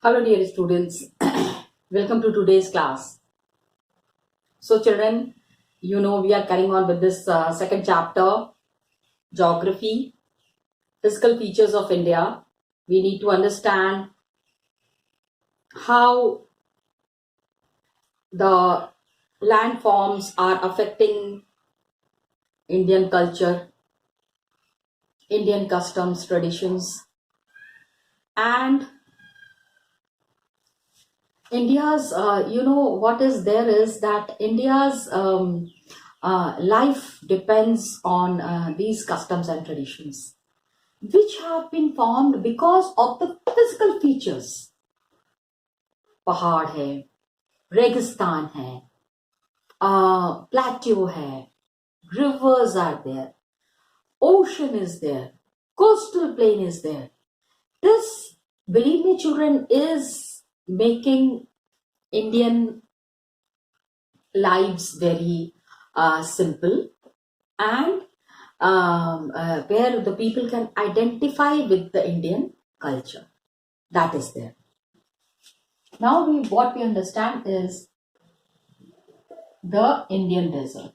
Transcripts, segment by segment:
Hello dear students, welcome to today's class. So children, we are carrying on with this second chapter, Geography, Physical Features of India. We need to understand how the landforms are affecting Indian culture, Indian customs, traditions, and India's, what is there is that India's life depends on these customs and traditions, which have been formed because of the physical features. पहाड़ है, रेगिस्तान है, plateau है, rivers are there, ocean is there, coastal plain is there. This, believe me children, is making Indian lives very simple and where the people can identify with the Indian culture. That is there. Now what we understand is the Indian desert.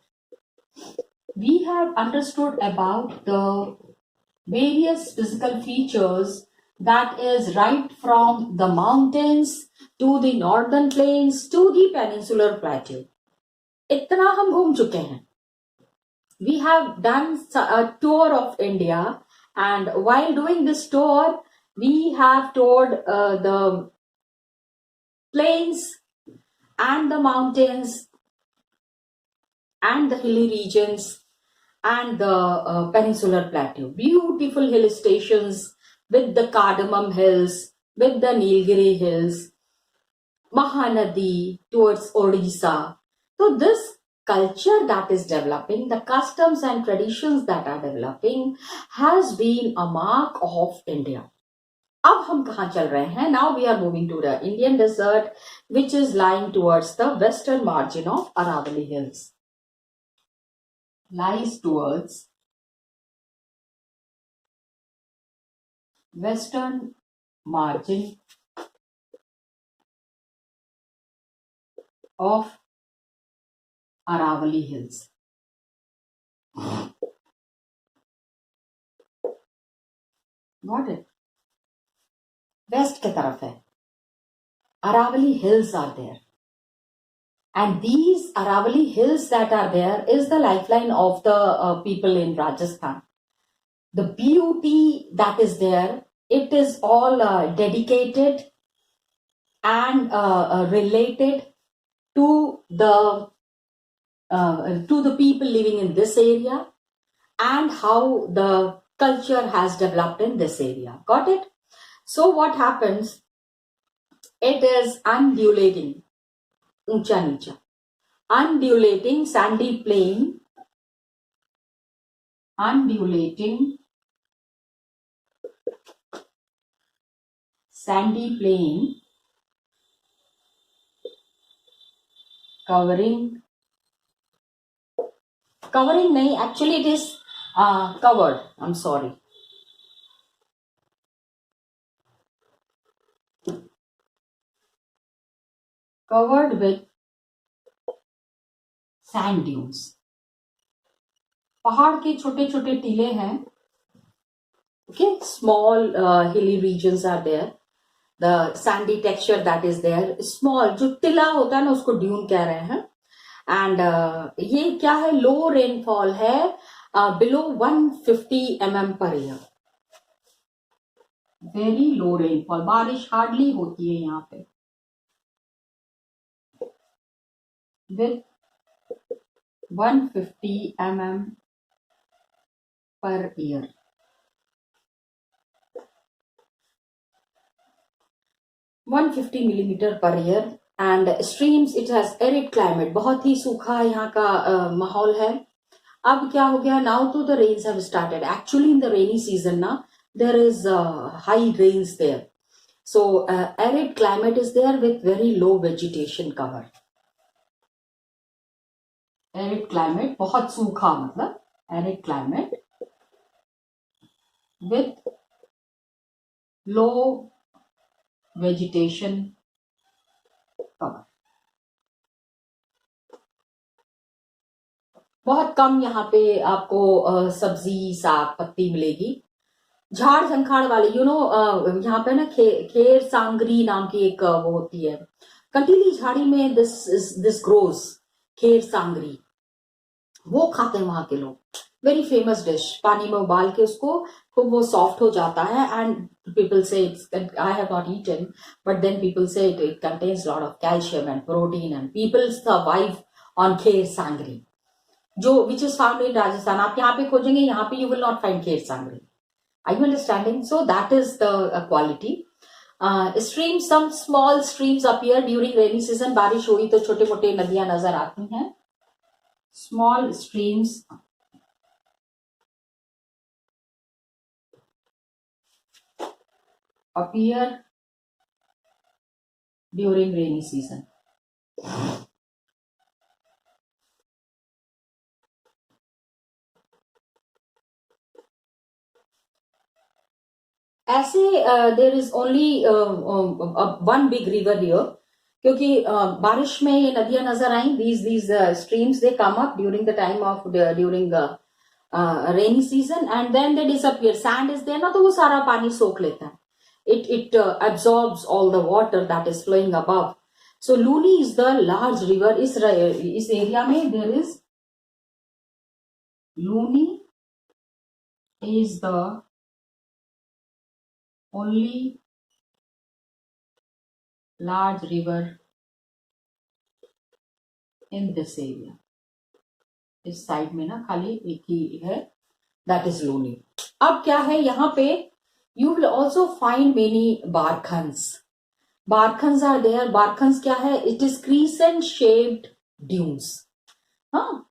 We have understood about the various physical features, that is right from the mountains to the northern plains to the peninsular plateau. इतना हम घूम चुके हैं. We have done a tour of India, and while doing this tour, we have toured the plains and the mountains and the hilly regions and the peninsular plateau. Beautiful hill stations with the Cardamom Hills, with the Nilgiri Hills, Mahanadi towards Odisha. So this culture that is developing, the customs and traditions that are developing has been a mark of India. अब हम कहाँ चल रहे हैं? Now we are moving to the Indian desert, which is lying towards the western margin of Aravalli Hills. Lies towards western margin of Aravalli Hills. Got it? West के तरफ है. Aravalli Hills are there. And these Aravalli Hills that are there is the lifeline of the people in Rajasthan. The beauty that is there, it is all dedicated and related to the people living in this area and how the culture has developed in this area. Got it? So what happens? It is undulating, ऊंचा नीचा, undulating sandy plain, undulating sandy plain covering nahi, actually it is covered, I'm sorry. Covered with sand dunes. पहाड़ के छोटे छोटे टीले हैं. Okay, small hilly regions are there. The sandy texture that is there, small, जो टिला होता है ना उसको ड्यून कह रहे हैं. And ये क्या है? Low rainfall है, below 150 mm per year. Very low rainfall. बारिश hardly होती है यहाँ पे. With 150 mm per year. $150 millimeter per year. And streams, it has arid climate. बहुत ही सूखा यहाँ का माहौल है. अब क्या हो गया? Now तो the rains have started. Actually in the rainy season ना, there is high rains there. So arid climate is there with very low vegetation cover. Arid climate, बहुत सूखा मतलब arid climate with low vegetation cover. बहुत कम यहाँ पे आपको सब्जी साग पत्ती मिलेगी। झाड़ झंखाड़ वाले यहाँ पे ना खेर सांगरी नाम की एक वो होती है, कंटीली झाड़ी में दिस ग्रोस, खेर सांगरी, वो खाते हैं वहां के लोग। वेरी फेमस डिश, पानी में उबाल के उसको खूब वो सॉफ्ट हो जाता है, and people say I have not eaten, but then people say it contains a lot of calcium and protein, and people survive on kher sangri, जो which is found in Rajasthan. आप यहाँ पे खोजेंगे, यहाँ पे you will not find kher sangri. Are you understanding? So that is the quality. Streams, some small streams appear during rainy season. बारिश हुई तो छोटे मोटे नदियां नजर आती हैं. Small streams appear during rainy season. ऐसे there is only one big river here, क्योंकि बारिश में ये नदियां नजर आई, these streams they come up during the time of during rainy season and then they disappear. Sand is there ना, तो वो सारा पानी सोख लेता है. It absorbs all the water that is flowing above. So Luni is the large river. इस area में there is Luni is the only large river in this area. इस साइड में ना खाली एक ही है, that is Luni. अब क्या है यहाँ पे, you will also find many barkhans. Barkhans are there. Barkhans क्या है? It is crescent shaped dunes. हाँ,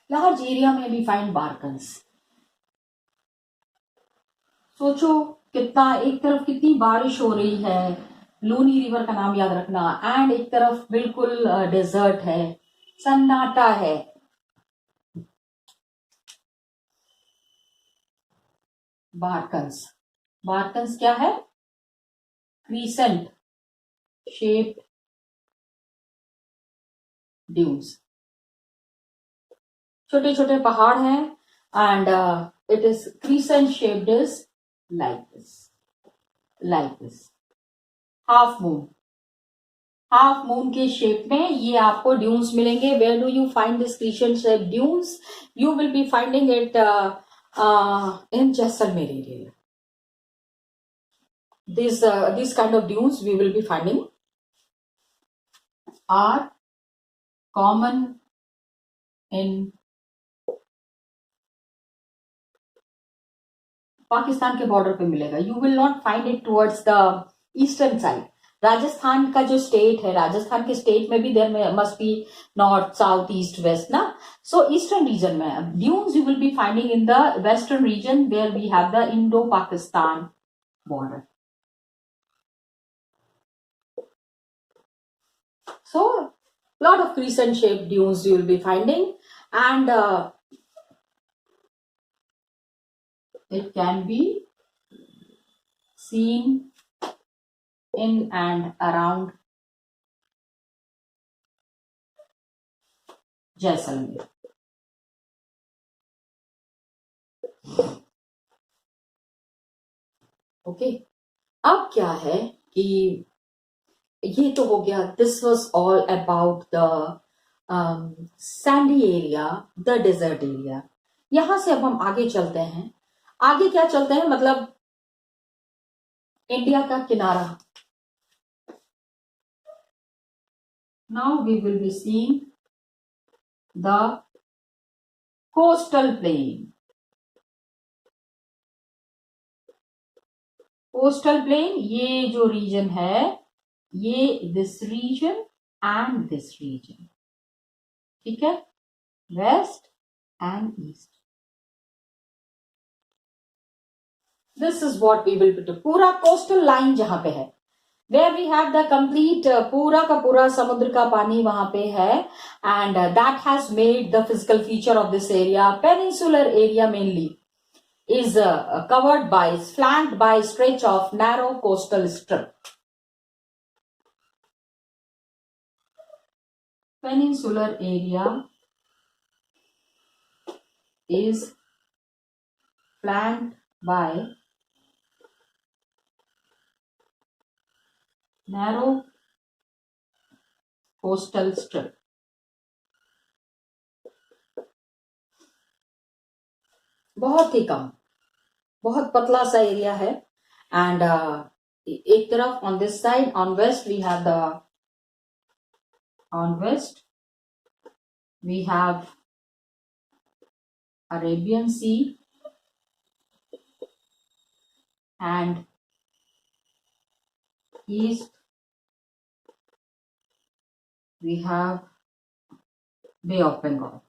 large area में we find barkhans. सोचो कितना, एक तरफ कितनी बारिश हो रही है, लूनी रिवर का नाम याद रखना, एंड एक तरफ बिल्कुल डेजर्ट है, सन्नाटा है. बारकन्स, बारकन्स क्या है? क्रीसेंट शेप्ड ड्यून्स, छोटे छोटे पहाड़ हैं, and it is crescent shaped is like this. Half moon के शेप में ये आपको ड्यून्स मिलेंगे. Where do you find this crescent shape dunes? You will be finding it in Jaisalmer area. These kind of dunes we will be finding are common in Pakistan के border पे मिलेगा. You will not find it towards the eastern side. Rajasthan का जो state है, राजस्थान के state में भी there must be north south east west ना. सो ईस्टर्न रीजन में dunes you will be finding in the western region where we have the Indo Pakistan border. So lot of crescent shaped dunes you will be finding, and it can be seen in and around Jaisalmer. Okay, अब क्या है कि ये तो हो गया, this was all about the sandy area, the desert area. यहां से अब हम आगे चलते हैं. आगे क्या चलते हैं, मतलब इंडिया का किनारा. Now we will be seeing the coastal plain. Coastal plain, ये जो रीजन है, ये this region and this region, ठीक है, west and east. This is what we will do. पूरा कोस्टल लाइन जहां पे है, where we have the complete, पूरा का पूरा समुद्र का पानी वहां पे है, and that has made the physical feature of this area peninsular area mainly. is covered by, is flanked by stretch of narrow coastal strip. Peninsular area is flanked by narrow coastal strip. बहुत ही कम, बहुत पतला सा area है. And एक तरफ on this side, on west we have the, on west we have Arabian Sea, and east we have Bay of Bengal.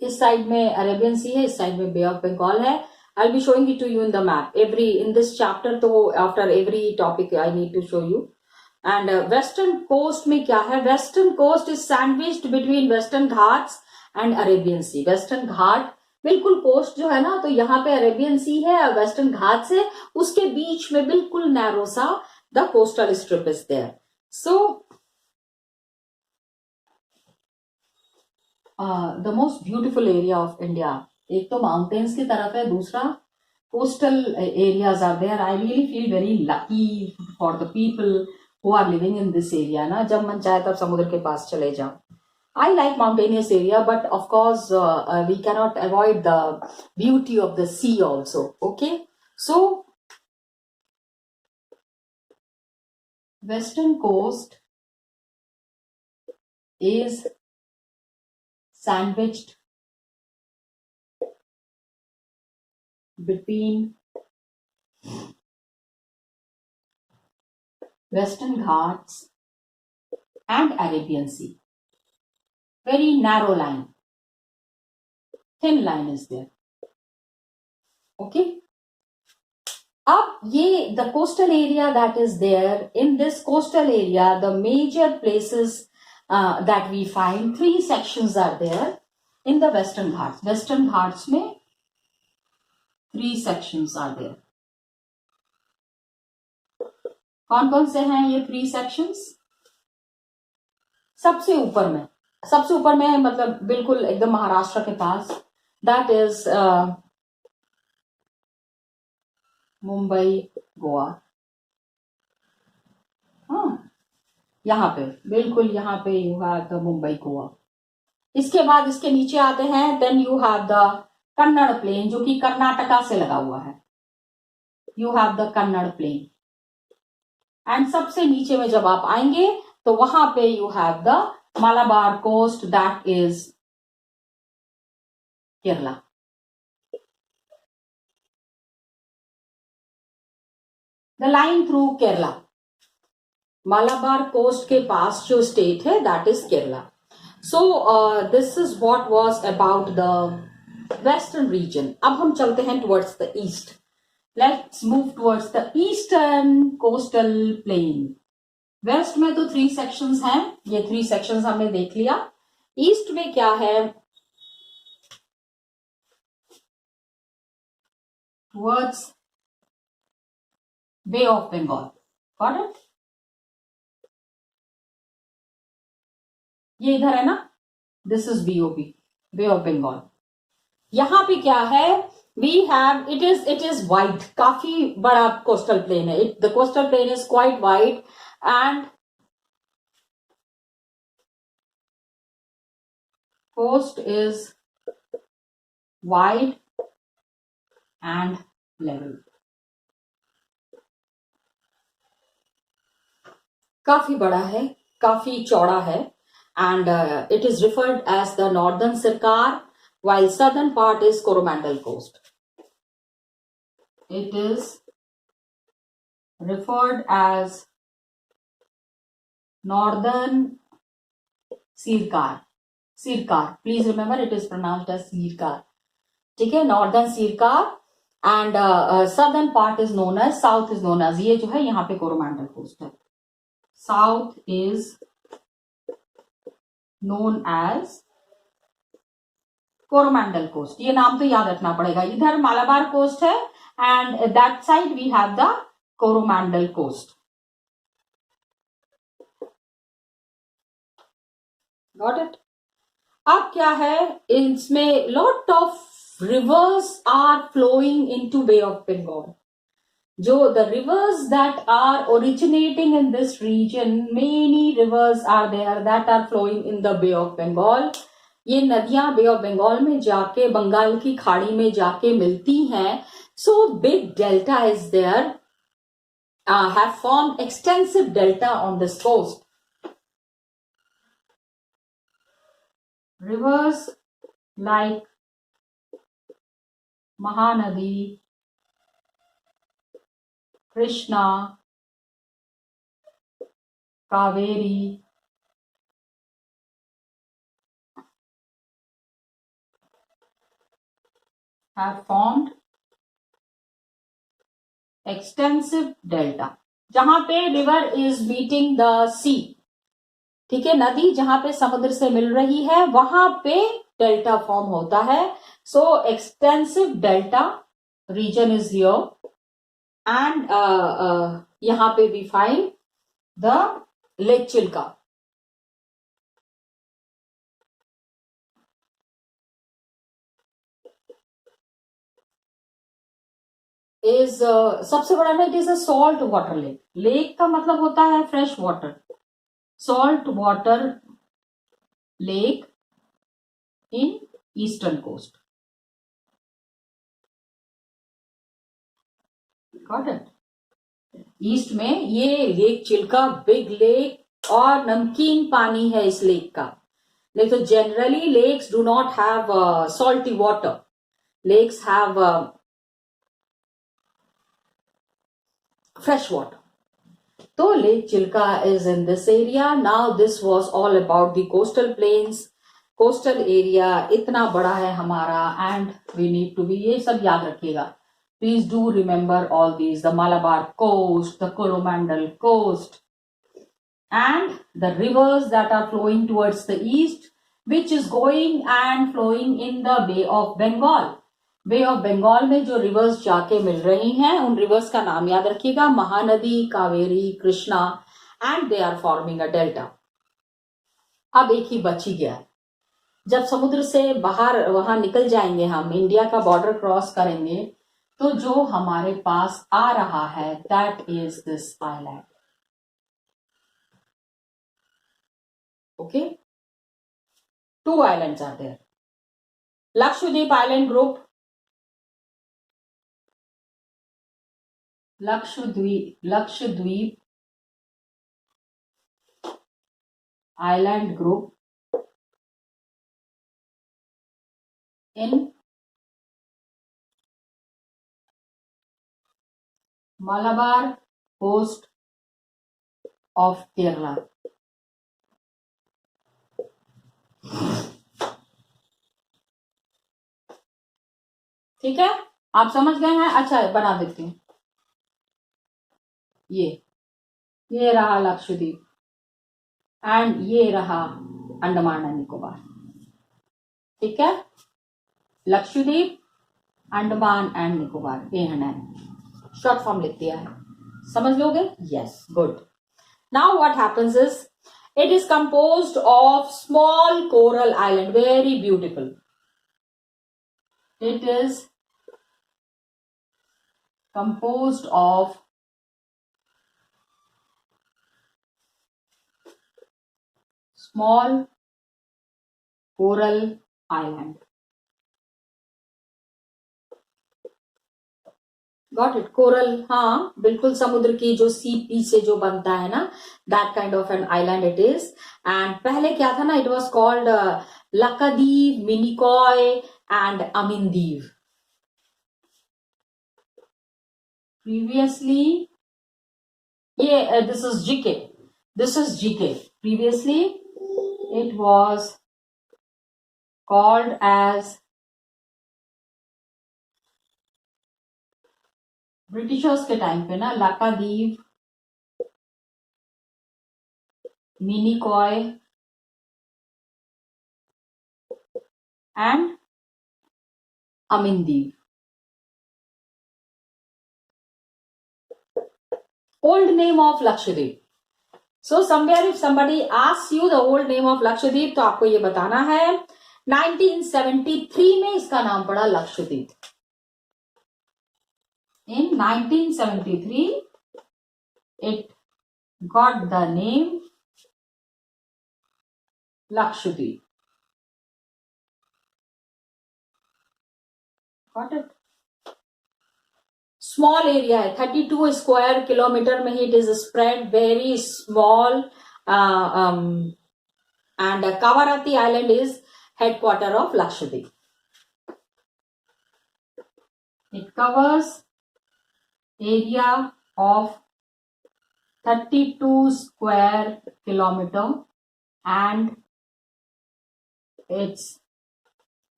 इस side में Arabian सी है, इस साइड में बे ऑफ बंगाल है. I'll be showing it to you in the map. In this chapter, तो after every topic I need to show you. And western coast में क्या है? Western coast is sandwiched between Western Ghats and Arabian Sea. Western Ghat बिल्कुल coast जो है ना, तो यहाँ पे अरेबियन सी है और वेस्टर्न घाट्स है, उसके बीच में बिल्कुल नैरो सा the coastal strip is there. So the most beautiful area of India, एक तो माउंटेन्स की तरफ है, दूसरा coastal areas are there. I really feel very lucky for the people who are living in this area ना. जब मन चाहे तब समुद्र के पास चले जाओ. I like mountainous area, but of course we cannot avoid the beauty of the sea also. Okay, so western coast is sandwiched between Western Ghats and Arabian Sea. Very narrow line, thin line is there. Okay, अब ये the coastal area that is there, in this coastal area the major places that we find, 3 sections are there in the Western Ghats. Western Ghats में 3 sections are there. कौन कौन से हैं ये 3 sections? सबसे ऊपर में मतलब बिल्कुल एकदम महाराष्ट्र के पास, दैट इज मुंबई गोवा. हाँ, यहाँ पे बिल्कुल, यहाँ पे you have the Mumbai Goa. इसके बाद इसके नीचे आते हैं, then you have the Kannada plain जो कि कर्नाटका से लगा हुआ है. You have the Kannada plain. And सबसे नीचे में जब आप आएंगे तो वहां पे you have the Malabar coast, that is Kerala. The line through Kerala, Malabar coast के पास जो state है, that is Kerala. So this is what was about the western region. अब हम चलते हैं towards the east. Let's move towards the eastern coastal plain. West में तो 3 sections हैं, ये 3 सेक्शंस हमने देख लिया. ईस्ट में क्या है? Towards bay of Bengal. Got it? ये इधर है ना, this is BOB, bay of Bengal. यहां पे क्या है? We have, it is wide, काफी बड़ा कोस्टल प्लेन है. The coastal plain is quite wide and coast is wide and level. काफी बड़ा है, काफी चौड़ा है, and it is referred as the northern Sircar, while southern part is Coromandel coast. It is referred as northern Sircar. Please remember it is pronounced as Sircar. ठीक है, northern Sircar, and southern part is known as, south is known as, ये जो है यहाँ पे Coromandel coast है. South is known as Coromandel coast. ये नाम तो याद रखना पड़ेगा. इधर मालाबार कोस्ट है and that side we have the Coromandel coast. Got it. अब क्या है, इसमें lot of rivers are flowing into bay of Bengal. जो the rivers that are originating in this region, many rivers are there that are flowing in the bay of Bengal. ये नदियां बे of Bengal में जाके बंगाल की खाड़ी में जाके मिलती हैं. So big delta is there, have formed extensive delta on this coast. Rivers like Mahanadi, Krishna, Kaveri, have formed extensive delta. जहां पे river is meeting the sea, ठीक है, नदी जहां पे समुद्र से मिल रही है वहां पे डेल्टा फॉर्म होता है. So extensive delta region is here and यहां पे we find the lake Chilka. Is सबसे बड़ा ना, it is a salt water lake. Lake का मतलब होता है fresh water. Salt water lake in eastern coast. Got it. East में ये लेक चिल्का बिग लेक और नमकीन पानी है इस लेक का. नहीं तो generally lakes do not have salty water. Lakes have fresh water. So Lake Chilka is in this area. Now this was all about the coastal plains. Coastal area इतना बड़ा है हमारा and we need to be, ये सब याद रखिएगा. Please do remember all these: the Malabar coast, the Coromandel coast, and the rivers that are flowing towards the east, which is going and flowing in the Bay of Bengal. Bay of Bengal में जो reverse जाके मिल रही हैं उन reverse का नाम याद रखिएगा: Mahanadi, Kaveri, Krishna, and they are forming a delta. अब एक ही बच ही गया. जब समुद्र से बाहर वहां निकल जाएंगे, हम इंडिया का बॉर्डर क्रॉस करेंगे, तो जो हमारे पास आ रहा है that is this island. Okay, 2 islands are there. Lakshadweep Island Group, Lakshadweep Island Group in Malabar coast of Kerala. ठीक है, आप समझ गए हैं. अच्छा, बना देती हूँ. ये रहा लक्षद्वीप एंड ये रहा अंडमान एंड निकोबार. ठीक है, Lakshadweep, Andaman and Nicobar, ANN short form लिख दिया है. समझ लोगे? Yes, good. Now what happens is, it is composed of small coral island. Very beautiful. It is composed of small coral island. Got it. Coral, हाँ बिल्कुल, समुद्र की जो सीपी से जो बनता है ना, that kind of an island it is. And पहले क्या था ना, it was called Laccadive, Minicoy and Amindivi. Previously ये this is GK. Previously it was called as, Britishers के टाइम पे ना, लाकादीव, Minicoy and Amindiv. Old name of Lakshadweep. So somewhere if somebody asks you the old name of Lakshadweep, तो आपको ये बताना है 1973 में इसका नाम पड़ा Lakshadweep. In 1973, it got the name Lakshadweep. Got it? Small area है, 32 square kilometer में it is spread, very small, and Kavarati Island is headquarter of Lakshadweep. It covers area of 32 square kilometer and its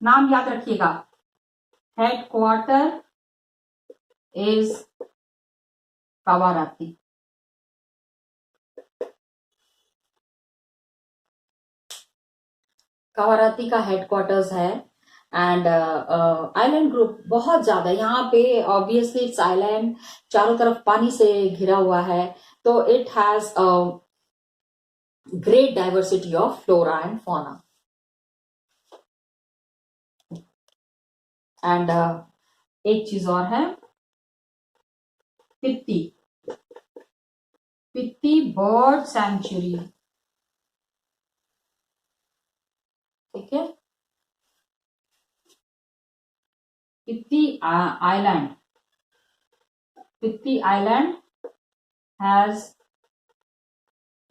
नाम याद रखिएगा, headquarter is Kavarati. कावाराती का headquarters है and island group बहुत ज्यादा यहाँ पे, ऑब्वियसली इट्स आइलैंड, चारों तरफ पानी से घिरा हुआ है, तो it has great diversity of flora and fauna. And एक चीज और है, पित्ती बर्ड सेंचुरी. ठीक है, पित्ती आइलैंड हैज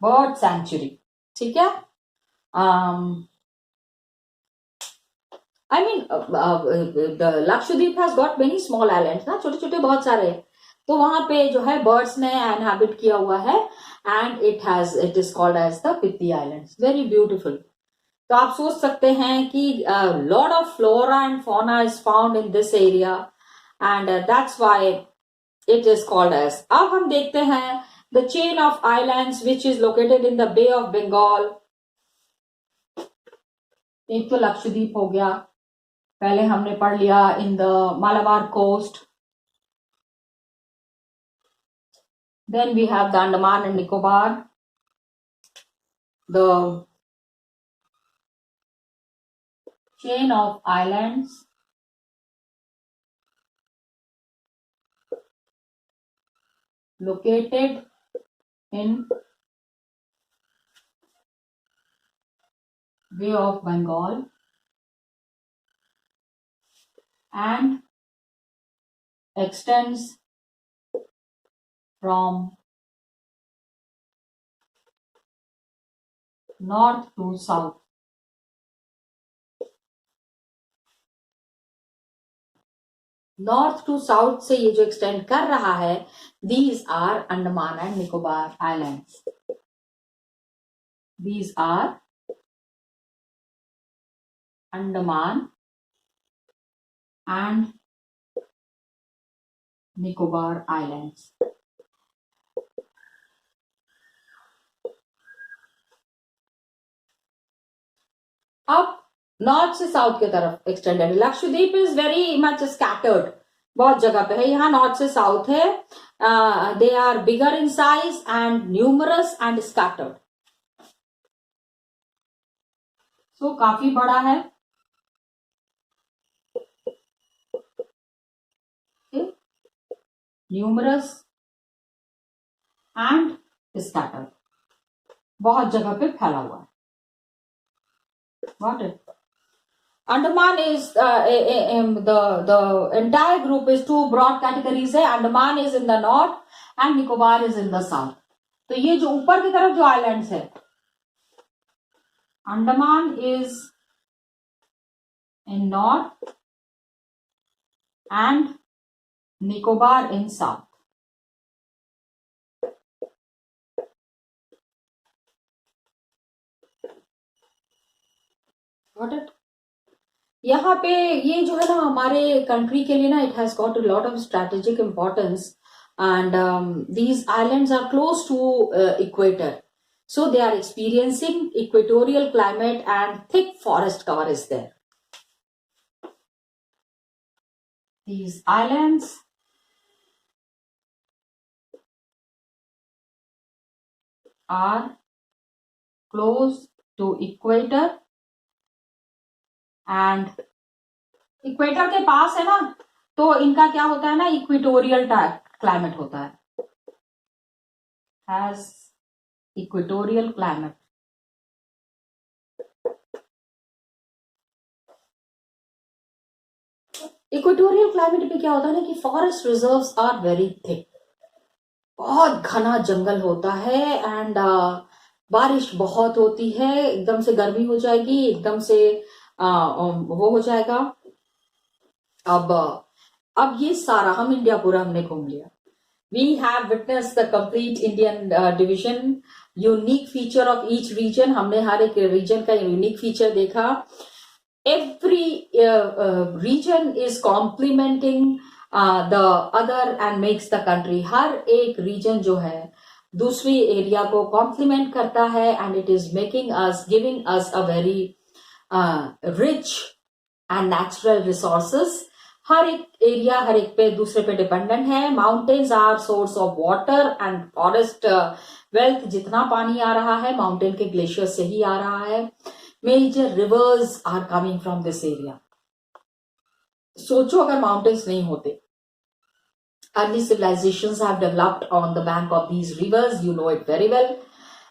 बर्ड सेंचुरी. ठीक है, I mean, the Lakshadweep has got many small islands ना, छोटे छोटे बहुत सारे, तो वहां पे जो है बर्ड्स ने इनहैबिट किया हुआ है and it is called as the Pitti islands. Very beautiful. तो आप सोच सकते हैं कि lot of flora and fauna is found in this area and that's why it is called as. अब हम देखते हैं the chain of islands which is located in the bay of Bengal. एक तो लक्षद्वीप हो गया, पहले हमने पढ़ लिया in the Malabar coast. Then we have the Andaman and Nicobar, the chain of islands located in Bay of Bengal and extends from north to south. North to south से ये जो एक्सटेंड कर रहा है, these are Andaman and Nicobar islands. These are Andaman and Nicobar islands. अब north से south की तरफ extended. Lakshadweep is very much scattered, बहुत जगह पे है. यहाँ नॉर्थ से साउथ है. They are bigger in size and numerous and scattered. So काफी बड़ा है. न्यूमरस एंड स्कैटर्ड, बहुत जगह पे फैला हुआ है. Got it? Andaman is the entire group is two broad categories है. Andaman is in the north and Nicobar is in the south. तो ये जो ऊपर की तरफ जो आइलैंड्स है, Andaman is in north and Nicobar in south. Got it? यहाँ पे ये जो है ना हमारे कंट्री के लिए ना, it has got a lot of strategic importance and these islands are close to equator, so they are experiencing equatorial climate and thick forest cover is there. These islands are close to equator and equator के पास है ना, तो इनका क्या होता है ना, इक्वेटोरियल क्लाइमेट होता है, has equatorial climate. Equatorial climate में क्या होता है ना कि forest reserves are very thick, बहुत घना जंगल होता है एंड बारिश बहुत होती है, एकदम से गर्मी हो जाएगी, एकदम से वो हो जाएगा। अब ये सारा हम इंडिया पूरा हमने घूम लिया। We have witnessed the complete Indian division, unique feature of each region. हमने हर एक region का unique feature देखा। Every region is complementing the other and makes the country. हर एक region जो है दूसरी एरिया को complement करता है and it is making us, giving us a very rich and natural resources. हर एक एरिया हर एक पे दूसरे पे डिपेंडेंट है। Mountains are source of water and forest wealth, जितना पानी आ रहा है माउंटेन के ग्लेशियर से ही आ रहा है। Major rivers are coming from this area. सोचो अगर माउंटेन्स नहीं होते, early civilizations have developed on the bank of these rivers, you know it very well.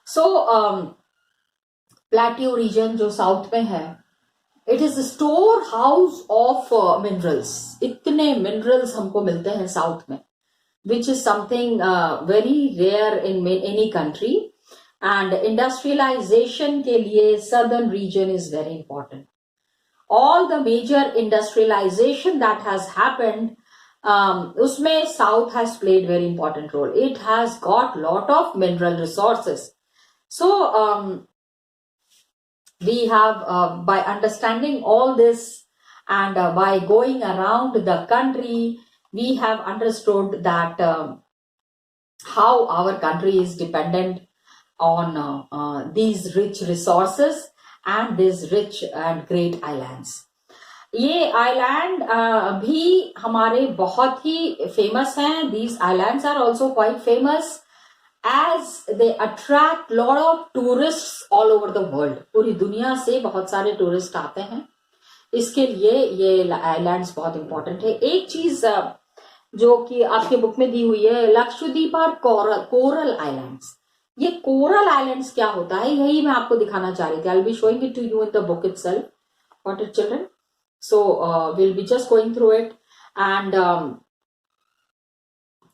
So plateau region जो साउथ में है, it is store house of minerals. इतने minerals हमको मिलते हैं साउथ में, which is something very rare in any country. And industrialisation के लिए southern region is very important. All the major industrialisation that has happened, उसमें south has played very important role. It has got lot of mineral resources. So we have by understanding all this and by going around the country, we have understood that how our country is dependent on these rich resources and these rich and great islands. ये island भी हमारे बहुत ही famous हैं। These islands are also quite famous as they attract lot of tourists all over the world. पूरी दुनिया से बहुत सारे टूरिस्ट आते हैं, इसके लिए ये आइलैंड्स बहुत इंपॉर्टेंट है। एक चीज जो कि आपके बुक में दी हुई है, लक्षद्वीप और कोरल आइलैंड्स। ये कोरल आइलैंड्स क्या होता है, यही मैं आपको दिखाना चाह रही थी। I will be showing it to you in the book itself, what it children. So will be just going through it and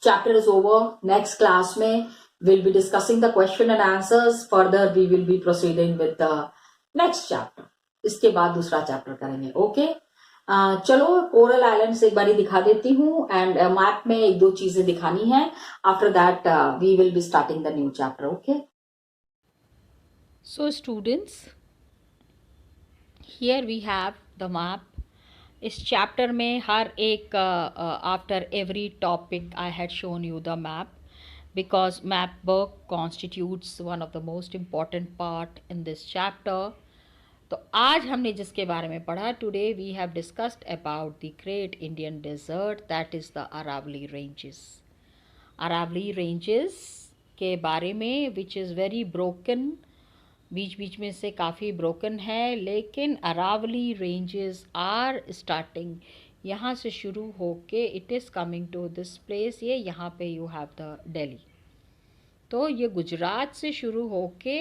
chapter is over. Next class में we'll be discussing the question and answers. Further we will be proceeding with the next chapter. इसके बाद दूसरा chapter करेंगे। Okay चलो coral islands एक बारी दिखा देती हूँ एंड मैप में एक दो चीजें दिखानी है। After that we will be starting the new chapter. Okay so students, here we have the map. इस चैप्टर में हर एक after every topic I had shown you the map, because map book constitutes one of the most important part in this chapter. तो आज हमने जिसके बारे में पढ़ा, today we have discussed about the great Indian desert that is the Aravalli ranges. Aravalli ranges के बारे में विच इज़ वेरी ब्रोकन, बीच बीच में से काफ़ी ब्रोकन है, लेकिन अरावली रेंजेस आर स्टार्टिंग, यहाँ से शुरू होके it is coming to this place. ये यहाँ पे यू हैव द दिल्ली, तो ये गुजरात से शुरू होके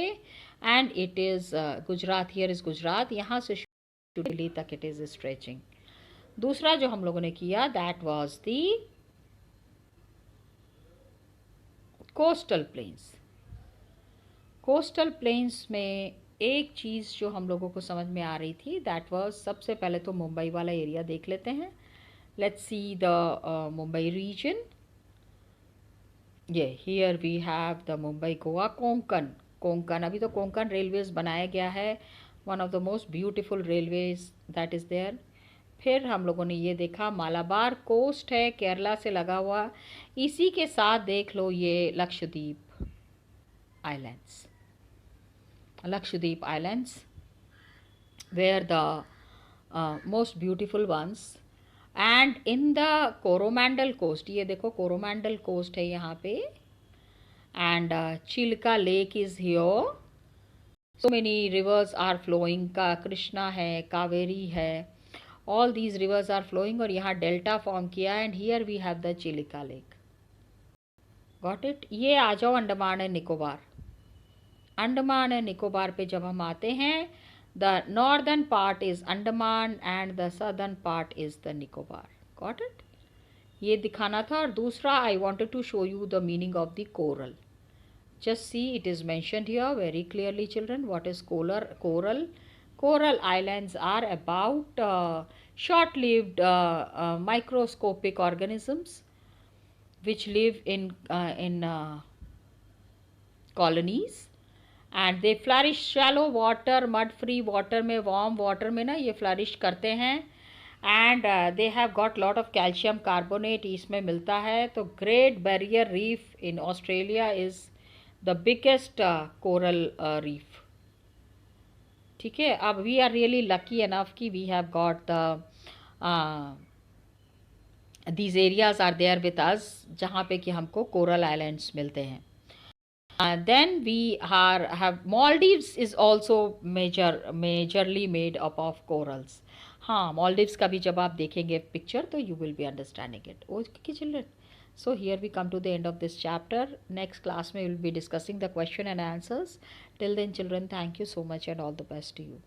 and it is Gujarat, here is Gujarat, यहाँ से शुरू दिल्ली तक इट इज़ स्ट्रेचिंग। दूसरा जो हम लोगों ने किया that was the coastal planes. Coastal planes में एक चीज़ जो हम लोगों को समझ में आ रही थी दैट वाज, सबसे पहले तो मुंबई वाला एरिया देख लेते हैं। Let's see the Mumbai region. ये here we have the Mumbai Goa Konkan. Konkan, अभी तो कोंकण रेलवेज बनाया गया है, one of the most beautiful railways that is there. फिर हम लोगों ने ये देखा मालाबार कोस्ट है, केरला से लगा हुआ। इसी के साथ देख लो ये Lakshadweep islands, Lakshadweep islands where the most beautiful ones. And in the Coromandel coast, ये देखो कोरोमंडल कोस्ट है यहाँ पे, and Chilka lake is here, so many rivers are flowing, का कृष्णा है, कावेरी है, all these rivers are flowing, और यहाँ डेल्टा फॉर्म किया, and here we have the Chilika lake. Got it. ये आ जाओ अंडमान एंड निकोबार. अंडमान एंड निकोबार पे जब हम आते हैं, the northern part is Andaman and the southern part is the Nicobar. Got it. ये दिखाना था. और दूसरा, I wanted to show you the meaning of the coral. Just see, it is mentioned here very clearly, children. What is coral? Coral islands are about short-lived microscopic organisms which live in colonies, and they flourish shallow water, mud-free water में, warm water में ना ये flourish करते हैं, and they have got lot of calcium carbonate इसमें मिलता है. तो Great Barrier Reef in Australia is the biggest coral reef. ठीक है. अब we are really lucky enough कि we have got the these areas are there with us, जहाँ पे कि हमको coral islands मिलते हैं. Then we have Maldives is also majorly made up of corals. हाँ, Maldives का भी जब आप देखेंगे पिक्चर तो you will be understanding it. Okay children. So here we come to the end of this chapter. Next class we will be discussing the question and answers. Till then children, thank you so much and all the best to you.